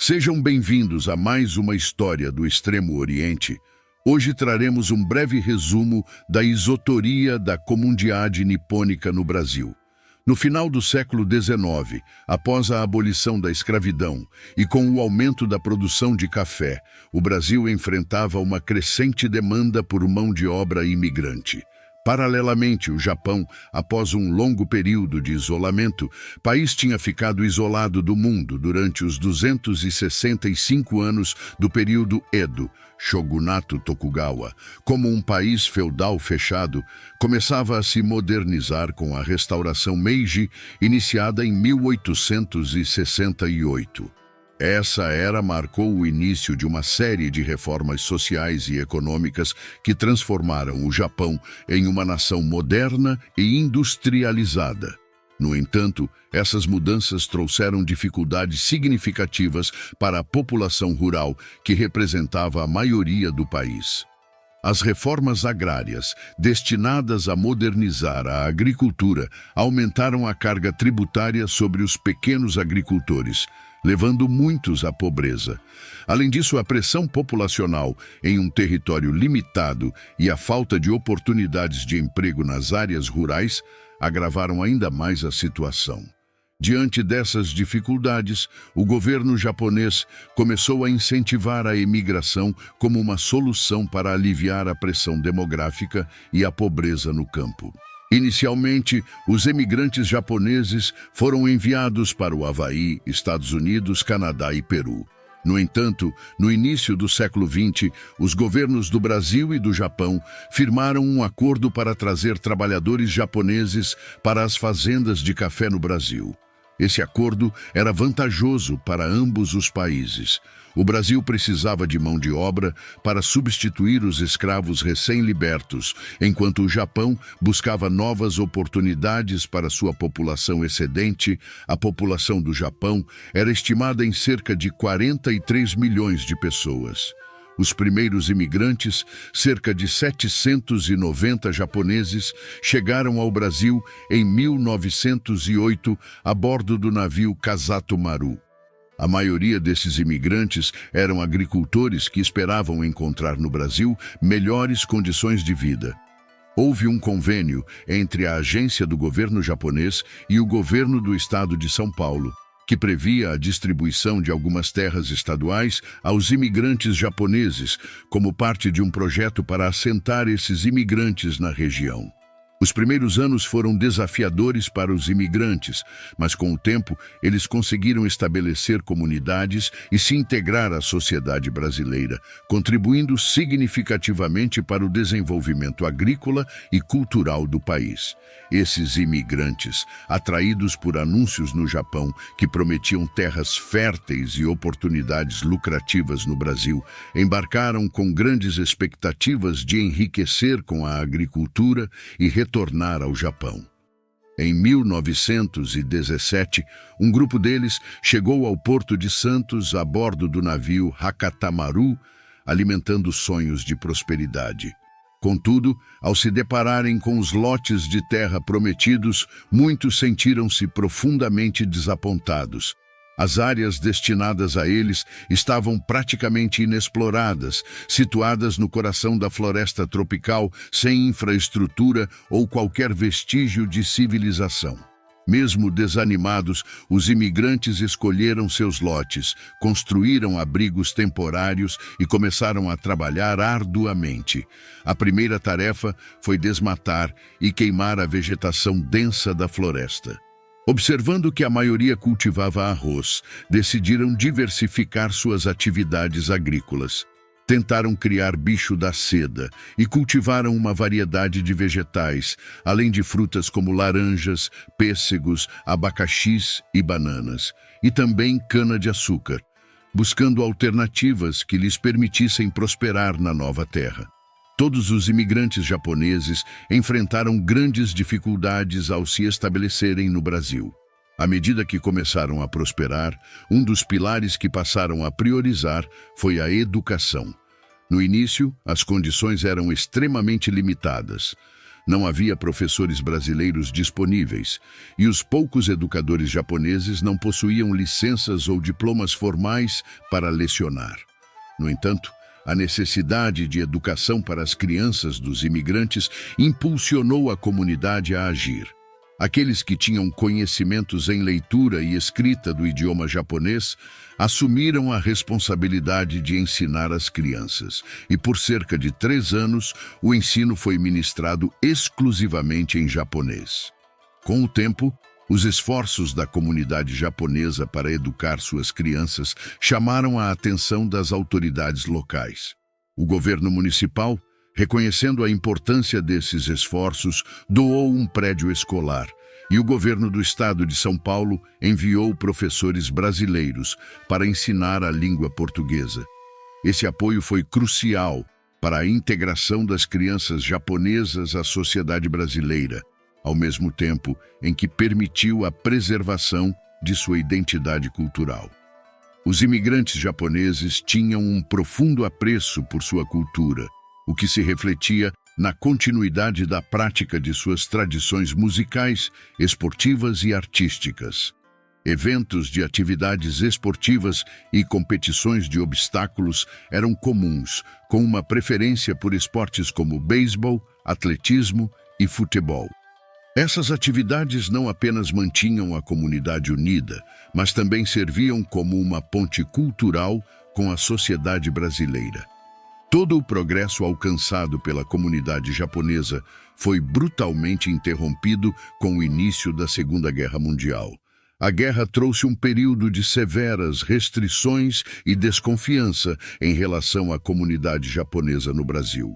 Sejam bem-vindos a mais uma história do Extremo Oriente. Hoje traremos um breve resumo da isotoria da comunidade nipônica no Brasil. No final do século XIX, após a abolição da escravidão e com o aumento da produção de café, o Brasil enfrentava uma crescente demanda por mão de obra imigrante. Paralelamente, o Japão, após um longo período de isolamento, o país tinha ficado isolado do mundo durante os 265 anos do período Edo, Shogunato Tokugawa. Como um país feudal fechado, começava a se modernizar com a restauração Meiji, iniciada em 1868. Essa era marcou o início de uma série de reformas sociais e econômicas que transformaram o Japão em uma nação moderna e industrializada. No entanto, essas mudanças trouxeram dificuldades significativas para a população rural, que representava a maioria do país. As reformas agrárias, destinadas a modernizar a agricultura, aumentaram a carga tributária sobre os pequenos agricultores, levando muitos à pobreza. Além disso, a pressão populacional em um território limitado e a falta de oportunidades de emprego nas áreas rurais agravaram ainda mais a situação. Diante dessas dificuldades, o governo japonês começou a incentivar a imigração como uma solução para aliviar a pressão demográfica e a pobreza no campo. Inicialmente, os emigrantes japoneses foram enviados para o Havaí, Estados Unidos, Canadá e Peru. No entanto, no início do século XX, os governos do Brasil e do Japão firmaram um acordo para trazer trabalhadores japoneses para as fazendas de café no Brasil. Esse acordo era vantajoso para ambos os países. O Brasil precisava de mão de obra para substituir os escravos recém-libertos, enquanto o Japão buscava novas oportunidades para sua população excedente. A população do Japão era estimada em cerca de 43 milhões de pessoas. Os primeiros imigrantes, cerca de 790 japoneses, chegaram ao Brasil em 1908 a bordo do navio Kasato Maru. A maioria desses imigrantes eram agricultores que esperavam encontrar no Brasil melhores condições de vida. Houve um convênio entre a agência do governo japonês e o governo do estado de São Paulo, que previa a distribuição de algumas terras estaduais aos imigrantes japoneses, como parte de um projeto para assentar esses imigrantes na região. Os primeiros anos foram desafiadores para os imigrantes, mas com o tempo eles conseguiram estabelecer comunidades e se integrar à sociedade brasileira, contribuindo significativamente para o desenvolvimento agrícola e cultural do país. Esses imigrantes, atraídos por anúncios no Japão que prometiam terras férteis e oportunidades lucrativas no Brasil, embarcaram com grandes expectativas de enriquecer com a agricultura e retornar ao Japão. Em 1917, um grupo deles chegou ao Porto de Santos a bordo do navio Hakatamaru, alimentando sonhos de prosperidade. Contudo, ao se depararem com os lotes de terra prometidos, muitos sentiram-se profundamente desapontados. As áreas destinadas a eles estavam praticamente inexploradas, situadas no coração da floresta tropical, sem infraestrutura ou qualquer vestígio de civilização. Mesmo desanimados, os imigrantes escolheram seus lotes, construíram abrigos temporários e começaram a trabalhar arduamente. A primeira tarefa foi desmatar e queimar a vegetação densa da floresta. Observando que a maioria cultivava arroz, decidiram diversificar suas atividades agrícolas. Tentaram criar bicho da seda e cultivaram uma variedade de vegetais, além de frutas como laranjas, pêssegos, abacaxis e bananas, e também cana-de-açúcar, buscando alternativas que lhes permitissem prosperar na nova terra. Todos os imigrantes japoneses enfrentaram grandes dificuldades ao se estabelecerem no Brasil. À medida que começaram a prosperar, um dos pilares que passaram a priorizar foi a educação. No início, as condições eram extremamente limitadas. Não havia professores brasileiros disponíveis, e os poucos educadores japoneses não possuíam licenças ou diplomas formais para lecionar. No entanto, a necessidade de educação para as crianças dos imigrantes impulsionou a comunidade a agir. Aqueles que tinham conhecimentos em leitura e escrita do idioma japonês assumiram a responsabilidade de ensinar as crianças, e por cerca de 3 anos o ensino foi ministrado exclusivamente em japonês. Com o tempo, os esforços da comunidade japonesa para educar suas crianças chamaram a atenção das autoridades locais. O governo municipal, reconhecendo a importância desses esforços, doou um prédio escolar, e o governo do estado de São Paulo enviou professores brasileiros para ensinar a língua portuguesa. Esse apoio foi crucial para a integração das crianças japonesas à sociedade brasileira, ao mesmo tempo em que permitiu a preservação de sua identidade cultural. Os imigrantes japoneses tinham um profundo apreço por sua cultura, o que se refletia na continuidade da prática de suas tradições musicais, esportivas e artísticas. Eventos de atividades esportivas e competições de obstáculos eram comuns, com uma preferência por esportes como beisebol, atletismo e futebol. Essas atividades não apenas mantinham a comunidade unida, mas também serviam como uma ponte cultural com a sociedade brasileira. Todo o progresso alcançado pela comunidade japonesa foi brutalmente interrompido com o início da Segunda Guerra Mundial. A guerra trouxe um período de severas restrições e desconfiança em relação à comunidade japonesa no Brasil.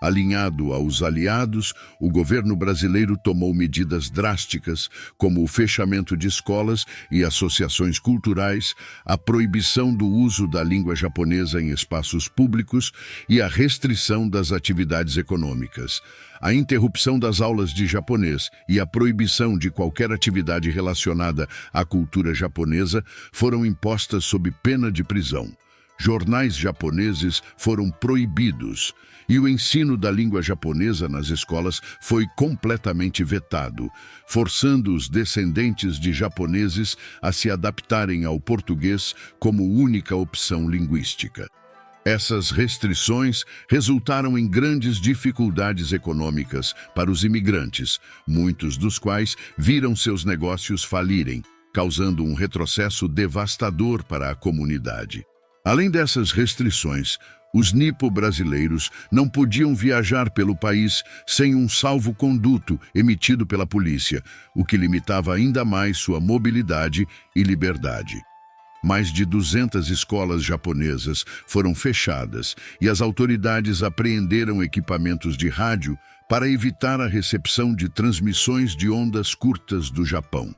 Alinhado aos aliados, o governo brasileiro tomou medidas drásticas, como o fechamento de escolas e associações culturais, a proibição do uso da língua japonesa em espaços públicos e a restrição das atividades econômicas. A interrupção das aulas de japonês e a proibição de qualquer atividade relacionada à cultura japonesa foram impostas sob pena de prisão. Jornais japoneses foram proibidos e o ensino da língua japonesa nas escolas foi completamente vetado, forçando os descendentes de japoneses a se adaptarem ao português como única opção linguística. Essas restrições resultaram em grandes dificuldades econômicas para os imigrantes, muitos dos quais viram seus negócios falirem, causando um retrocesso devastador para a comunidade. Além dessas restrições, os nipo-brasileiros não podiam viajar pelo país sem um salvo-conduto emitido pela polícia, o que limitava ainda mais sua mobilidade e liberdade. Mais de 200 escolas japonesas foram fechadas e as autoridades apreenderam equipamentos de rádio para evitar a recepção de transmissões de ondas curtas do Japão.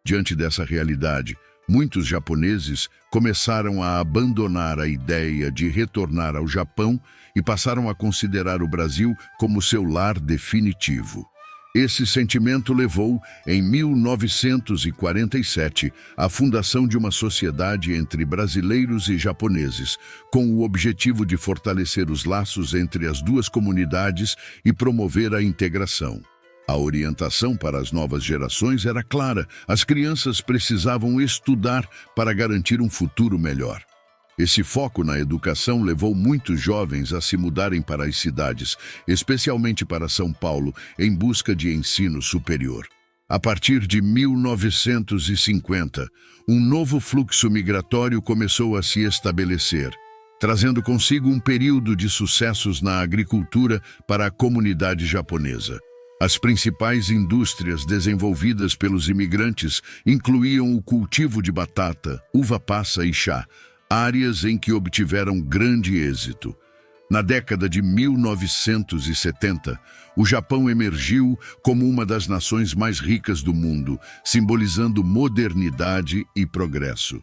Diante dessa realidade, muitos japoneses começaram a abandonar a ideia de retornar ao Japão e passaram a considerar o Brasil como seu lar definitivo. Esse sentimento levou, em 1947, à fundação de uma sociedade entre brasileiros e japoneses, com o objetivo de fortalecer os laços entre as duas comunidades e promover a integração. A orientação para as novas gerações era clara: as crianças precisavam estudar para garantir um futuro melhor. Esse foco na educação levou muitos jovens a se mudarem para as cidades, especialmente para São Paulo, em busca de ensino superior. A partir de 1950, um novo fluxo migratório começou a se estabelecer, trazendo consigo um período de sucessos na agricultura para a comunidade japonesa. As principais indústrias desenvolvidas pelos imigrantes incluíam o cultivo de batata, uva-passa e chá, áreas em que obtiveram grande êxito. Na década de 1970, o Japão emergiu como uma das nações mais ricas do mundo, simbolizando modernidade e progresso.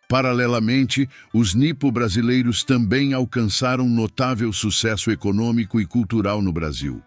Paralelamente, os nipo-brasileiros também alcançaram notável sucesso econômico e cultural no Brasil.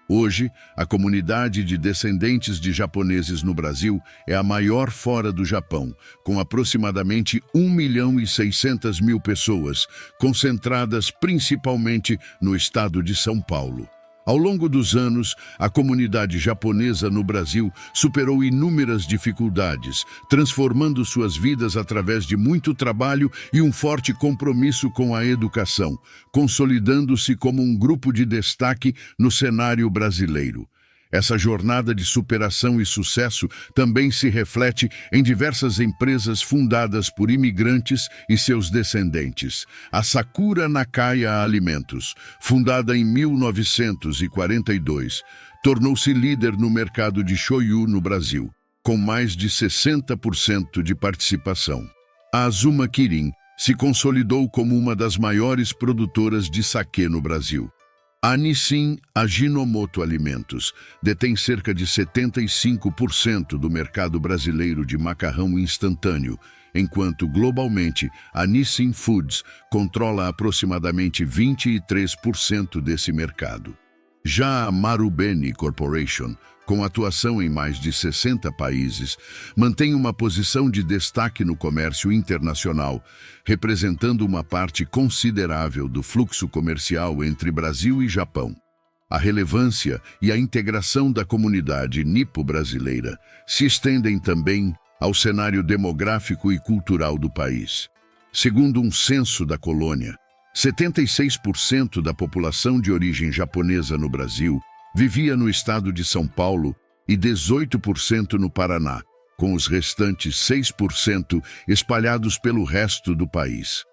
Hoje, a comunidade de descendentes de japoneses no Brasil é a maior fora do Japão, com aproximadamente 1.600.000 pessoas, concentradas principalmente no estado de São Paulo. Ao longo dos anos, a comunidade japonesa no Brasil superou inúmeras dificuldades, transformando suas vidas através de muito trabalho e um forte compromisso com a educação, consolidando-se como um grupo de destaque no cenário brasileiro. Essa jornada de superação e sucesso também se reflete em diversas empresas fundadas por imigrantes e seus descendentes. A Sakura Nakaya Alimentos, fundada em 1942, tornou-se líder no mercado de shoyu no Brasil, com mais de 60% de participação. A Azuma Kirin se consolidou como uma das maiores produtoras de saquê no Brasil. A Nissin Ajinomoto Alimentos detém cerca de 75% do mercado brasileiro de macarrão instantâneo, enquanto globalmente a Nissin Foods controla aproximadamente 23% desse mercado. Já a Marubeni Corporation, com atuação em mais de 60 países, mantém uma posição de destaque no comércio internacional, representando uma parte considerável do fluxo comercial entre Brasil e Japão. A relevância e a integração da comunidade nipo-brasileira se estendem também ao cenário demográfico e cultural do país. Segundo um censo da colônia, 76% da população de origem japonesa no Brasil vivia no estado de São Paulo e 18% no Paraná, com os restantes 6% espalhados pelo resto do país.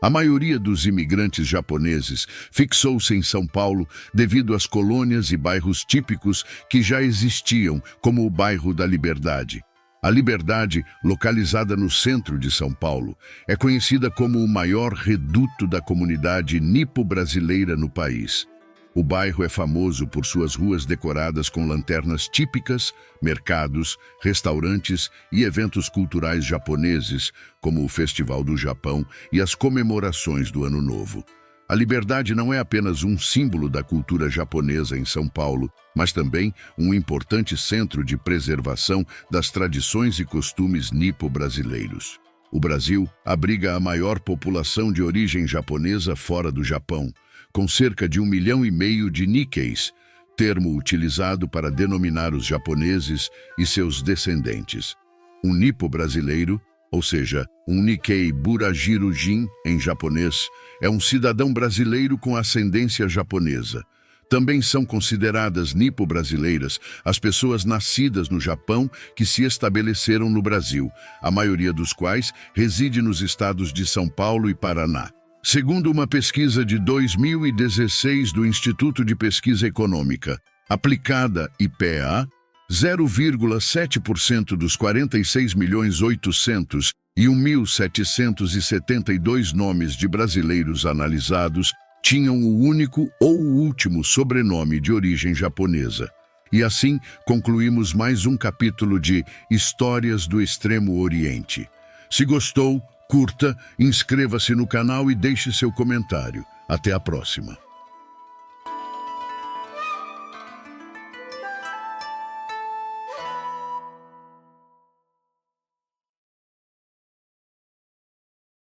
A maioria dos imigrantes japoneses fixou-se em São Paulo devido às colônias e bairros típicos que já existiam, como o bairro da Liberdade. A Liberdade, localizada no centro de São Paulo, é conhecida como o maior reduto da comunidade nipo-brasileira no país. O bairro é famoso por suas ruas decoradas com lanternas típicas, mercados, restaurantes e eventos culturais japoneses, como o Festival do Japão e as comemorações do Ano Novo. A Liberdade não é apenas um símbolo da cultura japonesa em São Paulo, mas também um importante centro de preservação das tradições e costumes nipo-brasileiros. O Brasil abriga a maior população de origem japonesa fora do Japão, com cerca de 1,5 milhão de Nikkeis, termo utilizado para denominar os japoneses e seus descendentes. Um nipo brasileiro, ou seja, um Nikkei Burajiro-jin em japonês, é um cidadão brasileiro com ascendência japonesa. Também são consideradas nipo-brasileiras as pessoas nascidas no Japão que se estabeleceram no Brasil, a maioria dos quais reside nos estados de São Paulo e Paraná. Segundo uma pesquisa de 2016 do Instituto de Pesquisa Econômica Aplicada IPEA, 0,7% dos 46.801.772 nomes de brasileiros analisados tinham o único ou o último sobrenome de origem japonesa. E assim concluímos mais um capítulo de Histórias do Extremo Oriente. Se gostou, curta, inscreva-se no canal e deixe seu comentário. Até a próxima.